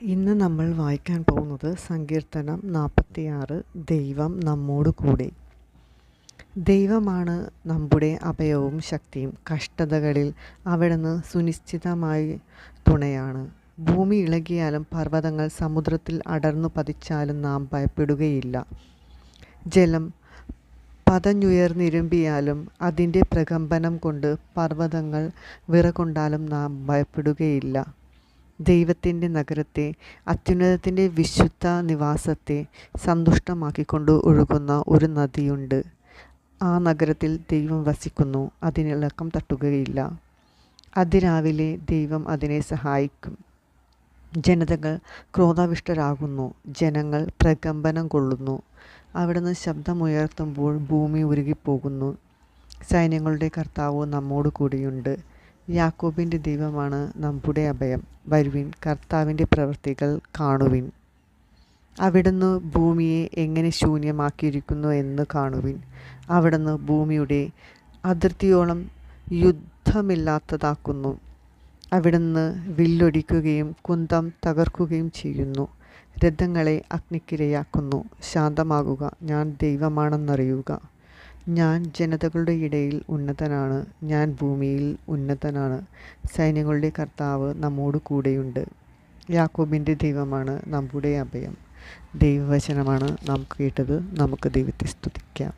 ഇന്ന് നമ്മൾ വായിക്കാൻ പോകുന്നത് സങ്കീർത്തനം 46. ദൈവം നമ്മോട് കൂടെ. ദൈവമാണ് നമ്മുടെ അഭയവും ശക്തിയും. കഷ്ടതകളിൽ അവിടുന്ന് സുനിശ്ചിതമായി തുണയാണ്. ഭൂമി ഇളകിയാലും പർവ്വതങ്ങൾ സമുദ്രത്തിൽ അടർന്നു പതിച്ചാലും നാം ഭയപ്പെടുകയില്ല. ജലം പതഞ്ഞുയർന്നിരുമ്പിയാലും അതിൻ്റെ പ്രകമ്പനം കൊണ്ട് പർവ്വതങ്ങൾ വിറകൊണ്ടാലും നാം ഭയപ്പെടുകയില്ല. ദൈവത്തിൻ്റെ നഗരത്തെ, അത്യുന്നതത്തിൻ്റെ വിശുദ്ധ നിവാസത്തെ സന്തുഷ്ടമാക്കിക്കൊണ്ട് ഒഴുകുന്ന ഒരു നദിയുണ്ട്. ആ നഗരത്തിൽ ദൈവം വസിക്കുന്നു, അതിനിളക്കം തട്ടുകയില്ല. അതിരാവിലെ ദൈവം അതിനെ സഹായിക്കും. ജനതകൾ ക്രോധാവിഷ്ടരാകുന്നു, ജനങ്ങൾ പ്രകമ്പനം കൊള്ളുന്നു. അവിടുന്ന് ശബ്ദമുയർത്തുമ്പോൾ ഭൂമി ഉരുകിപ്പോകുന്നു. സൈന്യങ്ങളുടെ കർത്താവ് നമ്മോട് കൂടിയുണ്ട്. യാക്കോബിൻ്റെ ദൈവമാണ് നമ്മുടെ അഭയം. വരുവിൻ, കർത്താവിൻ്റെ പ്രവൃത്തികൾ കാണുവിൻ. അവിടുന്ന് ഭൂമിയെ എങ്ങനെ ശൂന്യമാക്കിയിരിക്കുന്നു എന്ന് കാണുവിൻ. അവിടുന്ന് ഭൂമിയുടെ അതിർത്തിയോളം യുദ്ധമില്ലാത്തതാക്കുന്നു. അവിടുന്ന് വില്ലൊടിക്കുകയും കുന്തം തകർക്കുകയും ചെയ്യുന്നു. രഥങ്ങളെ അഗ്നിക്കിരയാക്കുന്നു. ശാന്തമാകുക, ഞാൻ ദൈവമാണെന്നറിയുക. ഞാൻ ജനതകളുടെ ഇടയിൽ ഉന്നതനാണ്, ഞാൻ ഭൂമിയിൽ ഉന്നതനാണ്. സൈന്യങ്ങളുടെ കർത്താവ് നമ്മോട് കൂടെയുണ്ട്. യാക്കോബിൻ്റെ ദൈവമാണ് നമ്മുടെ അഭയം. ദൈവവചനമാണ് നാം കേട്ടത്. നമുക്ക് ദൈവത്തെ സ്തുതിക്കാം.